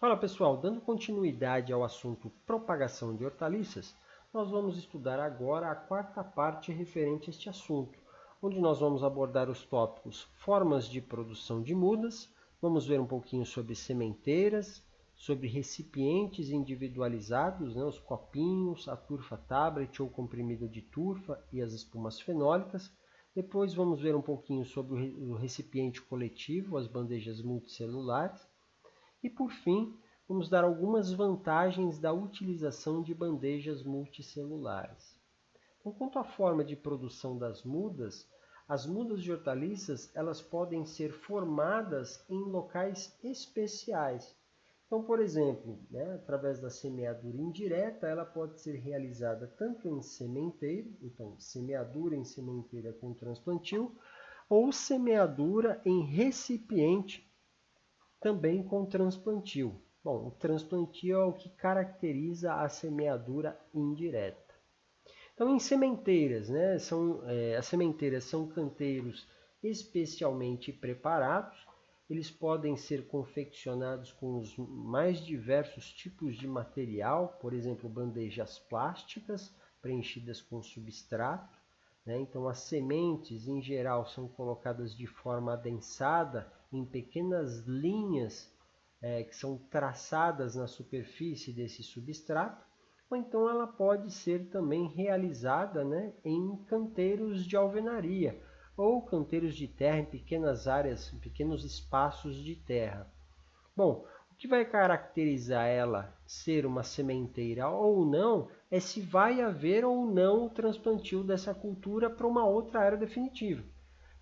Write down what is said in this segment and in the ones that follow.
Fala pessoal, dando continuidade ao assunto propagação de hortaliças, nós vamos estudar agora a quarta parte referente a este assunto, onde nós vamos abordar os tópicos formas de produção de mudas, vamos ver um pouquinho sobre sementeiras, sobre recipientes individualizados, os copinhos, a turfa tablet ou comprimido de turfa e as espumas fenólicas. Depois vamos ver um pouquinho sobre o recipiente coletivo, as bandejas multicelulares. E por fim, vamos dar algumas vantagens da utilização de bandejas multicelulares. Então, quanto à forma de produção das mudas, as mudas de hortaliças elas podem ser formadas em locais especiais. Então, por exemplo, através da semeadura indireta, ela pode ser realizada tanto em sementeira, então semeadura em sementeira com transplantio, ou semeadura em recipiente também com transplantio. Bom, o transplantio é o que caracteriza a semeadura indireta. Então, em sementeiras, as sementeiras são canteiros especialmente preparados. Eles podem ser confeccionados com os mais diversos tipos de material, por exemplo, bandejas plásticas preenchidas com substrato. Então, as sementes, em geral, são colocadas de forma adensada em pequenas linhas que são traçadas na superfície desse substrato, ou então ela pode ser também realizada em canteiros de alvenaria, ou canteiros de terra em pequenas áreas, em pequenos espaços de terra. Bom, o que vai caracterizar ela ser uma sementeira ou não é se vai haver ou não o transplantio dessa cultura para uma outra área definitiva.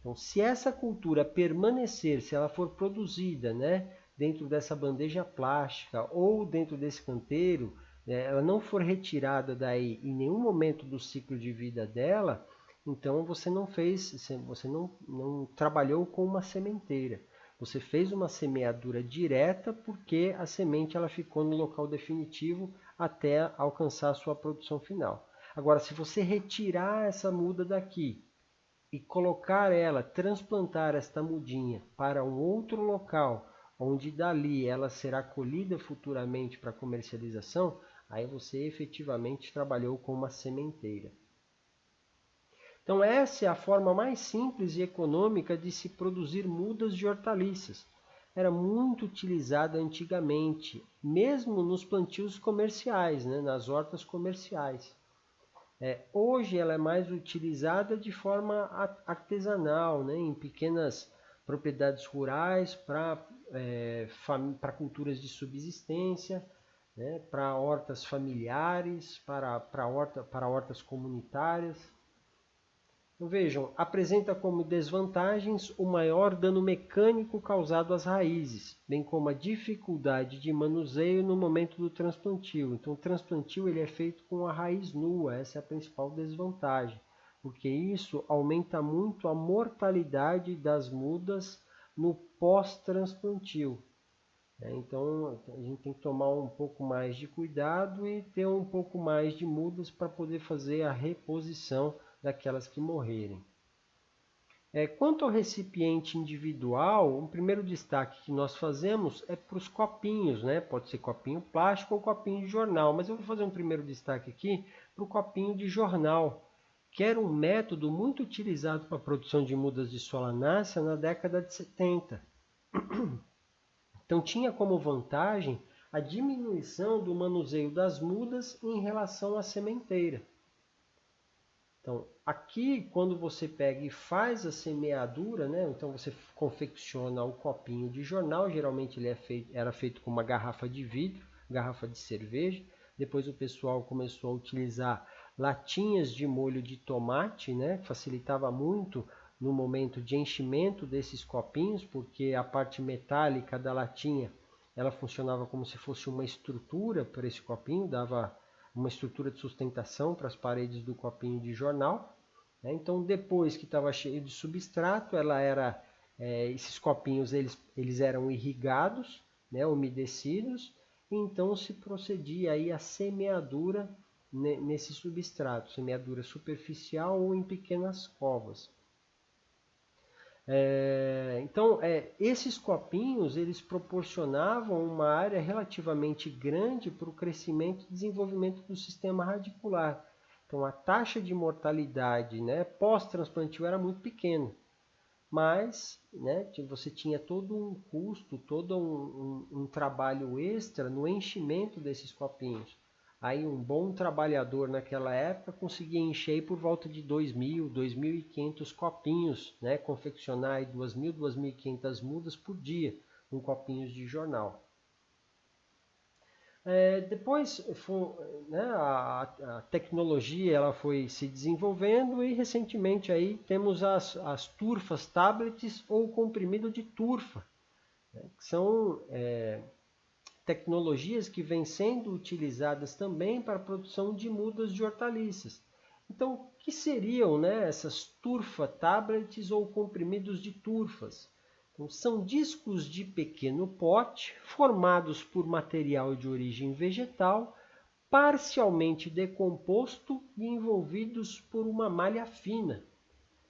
Então, se essa cultura permanecer, se ela for produzida dentro dessa bandeja plástica ou dentro desse canteiro, ela não for retirada daí em nenhum momento do ciclo de vida dela, então você não trabalhou com uma sementeira. Você fez uma semeadura direta porque a semente ela ficou no local definitivo até alcançar a sua produção final. Agora, se você retirar essa muda daqui e colocar ela, transplantar esta mudinha para um outro local, onde dali ela será colhida futuramente para comercialização, aí você efetivamente trabalhou com uma sementeira. Então essa é a forma mais simples e econômica de se produzir mudas de hortaliças. Era muito utilizada antigamente, mesmo nos plantios comerciais, nas hortas comerciais. Hoje ela é mais utilizada de forma artesanal, em pequenas propriedades rurais para culturas de subsistência, para hortas familiares, para hortas comunitárias. Então, vejam, apresenta como desvantagens o maior dano mecânico causado às raízes, bem como a dificuldade de manuseio no momento do transplantio. Então, o transplantio ele é feito com a raiz nua, essa é a principal desvantagem, porque isso aumenta muito a mortalidade das mudas no pós-transplantio. Então, a gente tem que tomar um pouco mais de cuidado e ter um pouco mais de mudas para poder fazer a reposição daquelas que morrerem. Quanto ao recipiente individual, o primeiro destaque que nós fazemos é para os copinhos, Pode ser copinho plástico ou copinho de jornal, mas eu vou fazer um primeiro destaque aqui para o copinho de jornal, que era um método muito utilizado para a produção de mudas de solanácea na década de 70. Então tinha como vantagem a diminuição do manuseio das mudas em relação à sementeira. Então, aqui, quando você pega e faz a semeadura, então você confecciona o copinho de jornal, geralmente ele era feito com uma garrafa de vidro, garrafa de cerveja. Depois o pessoal começou a utilizar latinhas de molho de tomate, facilitava muito no momento de enchimento desses copinhos, porque a parte metálica da latinha ela funcionava como se fosse uma estrutura para esse copinho, dava uma estrutura de sustentação para as paredes do copinho de jornal. Então, depois que estava cheio de substrato, esses copinhos eles eram irrigados, umedecidos, e então se procedia aí a semeadura nesse substrato, semeadura superficial ou em pequenas covas. Então, esses copinhos, eles proporcionavam uma área relativamente grande para o crescimento e desenvolvimento do sistema radicular. Então, a taxa de mortalidade, né, pós-transplantio era muito pequena, mas, né, você tinha todo um custo, todo um trabalho extra no enchimento desses copinhos. Aí um bom trabalhador naquela época conseguia encher por volta de 2.000, 2.500 copinhos, né? Confeccionar aí 2.000, 2.500 mudas por dia com copinhos de jornal. Depois né, a tecnologia ela foi se desenvolvendo e recentemente aí temos as turfas tablets ou comprimido de turfa, né, que são tecnologias que vêm sendo utilizadas também para a produção de mudas de hortaliças. Então, o que seriam, né, essas turfa tablets ou comprimidos de turfas? Então, são discos de pequeno porte formados por material de origem vegetal, parcialmente decomposto e envolvidos por uma malha fina.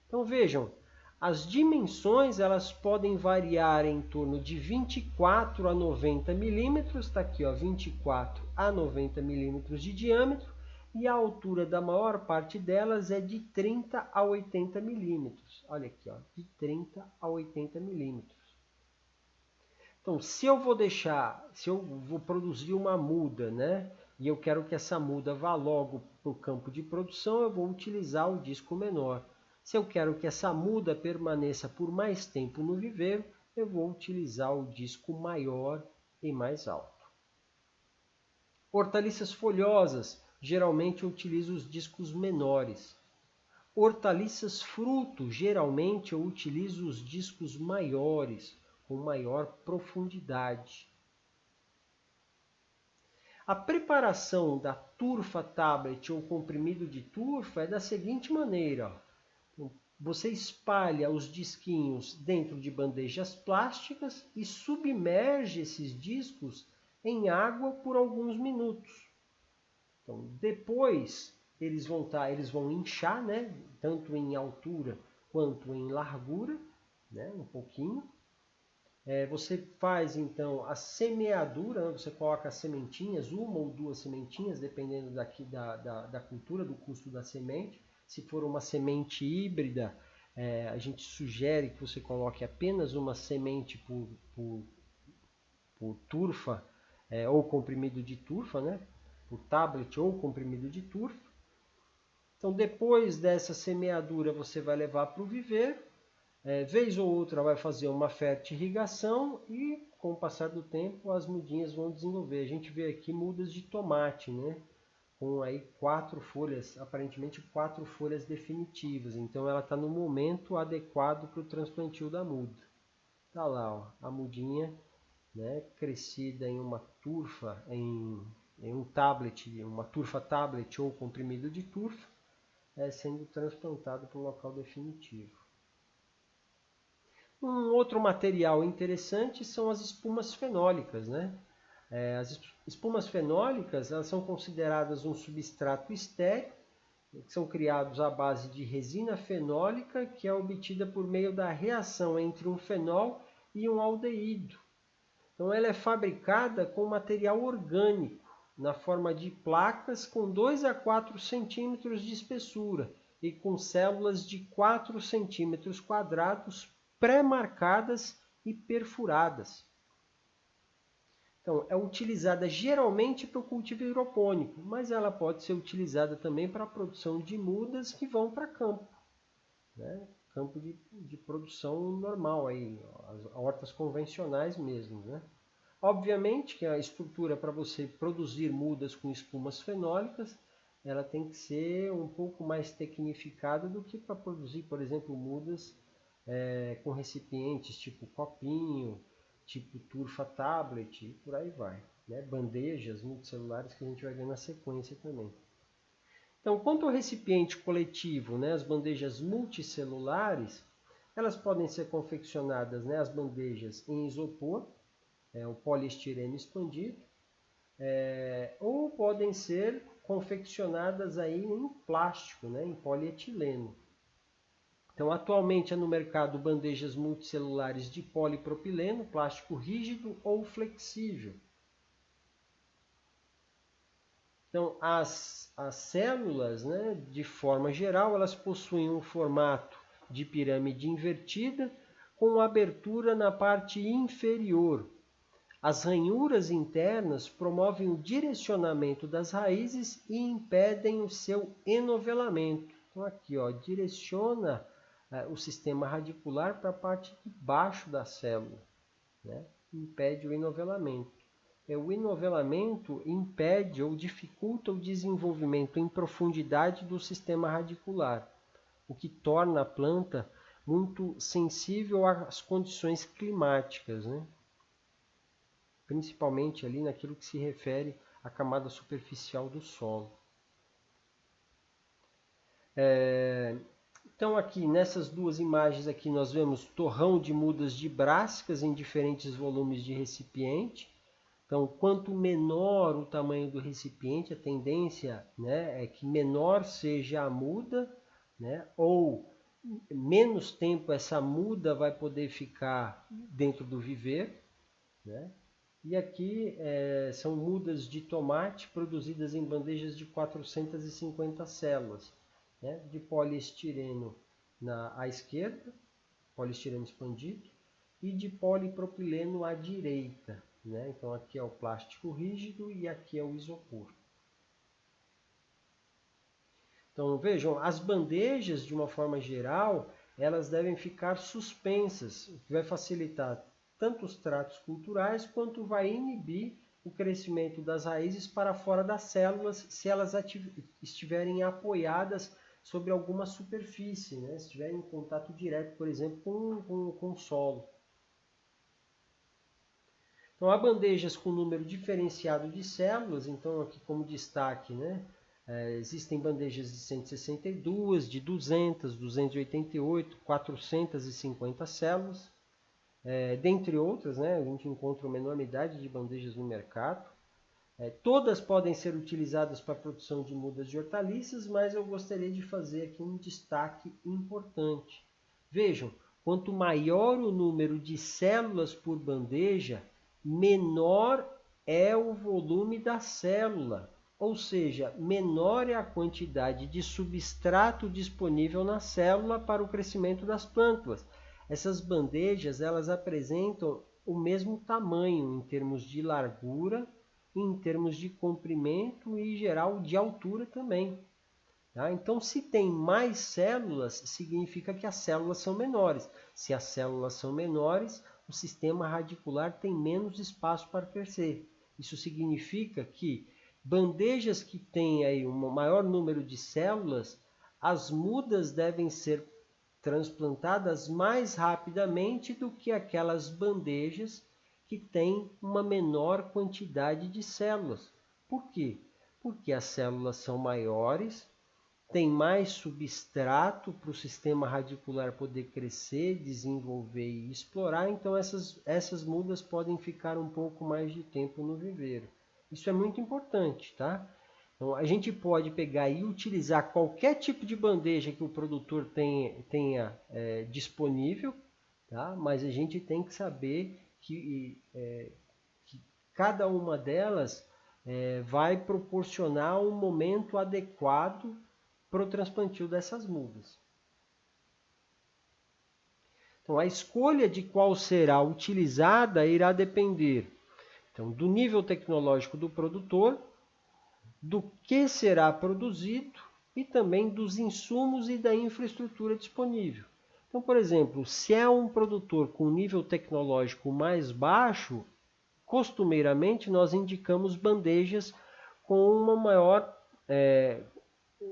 Então vejam, as dimensões elas podem variar em torno de 24 a 90 milímetros, está aqui, ó, 24 a 90 milímetros de diâmetro, e a altura da maior parte delas é de 30 a 80 milímetros. Olha aqui, ó, de 30 a 80 milímetros. Então, se eu vou produzir uma muda, né, e eu quero que essa muda vá logo para o campo de produção, eu vou utilizar o disco menor. Se eu quero que essa muda permaneça por mais tempo no viveiro, eu vou utilizar o disco maior e mais alto. Hortaliças folhosas, geralmente eu utilizo os discos menores. Hortaliças fruto, geralmente eu utilizo os discos maiores, com maior profundidade. A preparação da turfa tablet ou comprimido de turfa é da seguinte maneira. Ó. Você espalha os disquinhos dentro de bandejas plásticas e submerge esses discos em água por alguns minutos. Então, depois eles vão inchar, né? Tanto em altura quanto em largura, né? Um pouquinho. Você faz então a semeadura, né? Você coloca as sementinhas, uma ou duas sementinhas, dependendo da cultura, do custo da semente. Se for uma semente híbrida, a gente sugere que você coloque apenas uma semente por turfa, ou comprimido de turfa, né? Por tablet ou comprimido de turfa. Então, depois dessa semeadura, você vai levar para o viveiro. Vez ou outra vai fazer uma fertirrigação e com o passar do tempo as mudinhas vão desenvolver. A gente vê aqui mudas de tomate, né? Com aí 4 folhas, aparentemente 4 folhas definitivas. Então ela está no momento adequado para o transplantio da muda. Tá lá, ó, a mudinha, né? Crescida em uma turfa, em um tablet, uma turfa tablet ou comprimido de turfa, sendo transplantado para o local definitivo. Um outro material interessante são as espumas fenólicas, né? As espumas fenólicas elas são consideradas um substrato estéril, que são criados à base de resina fenólica, que é obtida por meio da reação entre um fenol e um aldeído. Então ela é fabricada com material orgânico, na forma de placas com 2 a 4 centímetros de espessura e com células de 4 centímetros quadrados pré-marcadas e perfuradas. Então, é utilizada geralmente para o cultivo hidropônico, mas ela pode ser utilizada também para a produção de mudas que vão para campo, né? Campo de produção normal, aí, as hortas convencionais mesmo. Né? Obviamente que a estrutura para você produzir mudas com espumas fenólicas, ela tem que ser um pouco mais tecnificada do que para produzir, por exemplo, mudas com recipientes tipo copinho, tipo turfa tablet e por aí vai. Né? Bandejas multicelulares que a gente vai ver na sequência também. Então, quanto ao recipiente coletivo, né, as bandejas multicelulares, elas podem ser confeccionadas, né, as bandejas em isopor, o poliestireno expandido, ou podem ser confeccionadas aí em plástico, né, em polietileno. Então, atualmente é no mercado bandejas multicelulares de polipropileno, plástico rígido ou flexível. Então, as células, né, de forma geral, elas possuem um formato de pirâmide invertida com abertura na parte inferior. As ranhuras internas promovem o direcionamento das raízes e impedem o seu enovelamento. Então, aqui, ó, direciona o sistema radicular para a parte de baixo da célula, né? Impede o enovelamento. O enovelamento impede ou dificulta o desenvolvimento em profundidade do sistema radicular, o que torna a planta muito sensível às condições climáticas, né? Principalmente ali naquilo que se refere à camada superficial do solo. Então aqui nessas duas imagens aqui nós vemos torrão de mudas dibrássicas em diferentes volumes de recipiente. Então, quanto menor o tamanho do recipiente, a tendência, né, é que menor seja a muda, né, ou menos tempo essa muda vai poder ficar dentro do viveiro, né? E aqui são mudas de tomate produzidas em bandejas de 450 células, né, de poliestireno à esquerda, poliestireno expandido, e de polipropileno à direita, né? Então aqui é o plástico rígido e aqui é o isopor. Então vejam, as bandejas de uma forma geral, elas devem ficar suspensas, o que vai facilitar tanto os tratos culturais quanto vai inibir o crescimento das raízes para fora das células se elas estiverem apoiadas sobre alguma superfície, né? Se estiverem em contato direto, por exemplo, com o solo. Então, há bandejas com número diferenciado de células, então aqui como destaque, né, existem bandejas de 162, de 200, 288, 450 células, dentre outras, né, a gente encontra uma enormidade de bandejas no mercado. Todas podem ser utilizadas para a produção de mudas de hortaliças, mas eu gostaria de fazer aqui um destaque importante. Vejam, quanto maior o número de células por bandeja, menor é o volume da célula, ou seja, menor é a quantidade de substrato disponível na célula para o crescimento das plântulas. Essas bandejas, elas apresentam o mesmo tamanho em termos de largura, em termos de comprimento e, em geral, de altura também. Tá? Então, se tem mais células, significa que as células são menores. Se as células são menores, o sistema radicular tem menos espaço para crescer. Isso significa que bandejas que têm aí um maior número de células, as mudas devem ser transplantadas mais rapidamente do que aquelas bandejas que têm uma menor quantidade de células. Por quê? Porque as células são maiores, tem mais substrato para o sistema radicular poder crescer, desenvolver e explorar, então essas mudas podem ficar um pouco mais de tempo no viveiro. Isso é muito importante, tá? Então, a gente pode pegar e utilizar qualquer tipo de bandeja que o produtor tenha disponível, tá? Mas a gente tem que saber que cada uma delas vai proporcionar um momento adequado para o transplantio dessas mudas. Então, a escolha de qual será utilizada irá depender do nível tecnológico do produtor, do que será produzido e também dos insumos e da infraestrutura disponível. Então, por exemplo, se é um produtor com nível tecnológico mais baixo, costumeiramente nós indicamos bandejas com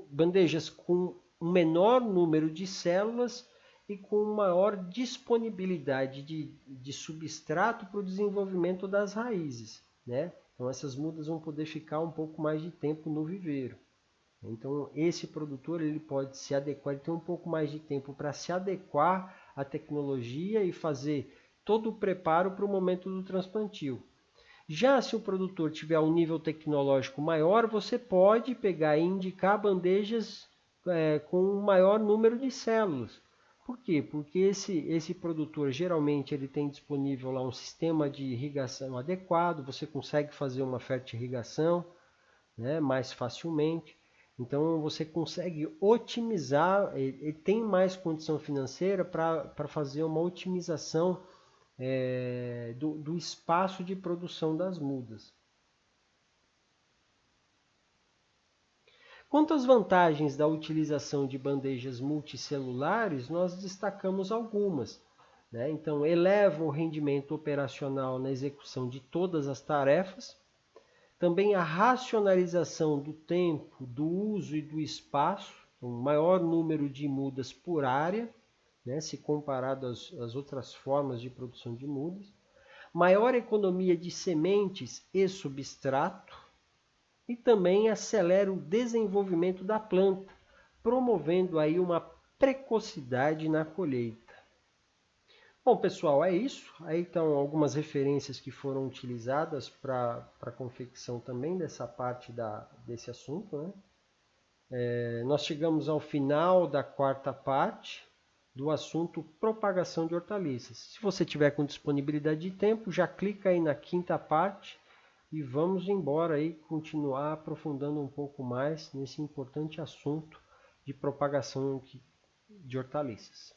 bandejas com um menor número de células e com maior disponibilidade de substrato para o desenvolvimento das raízes, né? Então essas mudas vão poder ficar um pouco mais de tempo no viveiro. Então esse produtor ele pode se adequar, ele tem um pouco mais de tempo para se adequar à tecnologia e fazer todo o preparo para o momento do transplantio. Já se o produtor tiver um nível tecnológico maior, você pode pegar e indicar bandejas com um maior número de células. Por quê? Porque esse produtor geralmente ele tem disponível lá um sistema de irrigação adequado, você consegue fazer uma fertirrigação, né, mais facilmente. Então você consegue otimizar, ele tem mais condição financeira para fazer uma otimização do espaço de produção das mudas. Quanto às vantagens da utilização de bandejas multicelulares, nós destacamos algumas, né? Então, eleva o rendimento operacional na execução de todas as tarefas, também a racionalização do tempo, do uso e do espaço, um maior número de mudas por área, né, se comparado às outras formas de produção de mudas, maior economia de sementes e substrato, e também acelera o desenvolvimento da planta, promovendo aí uma precocidade na colheita. Bom, pessoal, é isso. Aí estão algumas referências que foram utilizadas para a confecção também dessa parte desse assunto, né? Nós chegamos ao final da quarta parte do assunto propagação de hortaliças. Se você tiver com disponibilidade de tempo, já clica aí na quinta parte e vamos embora aí continuar aprofundando um pouco mais nesse importante assunto de propagação de hortaliças.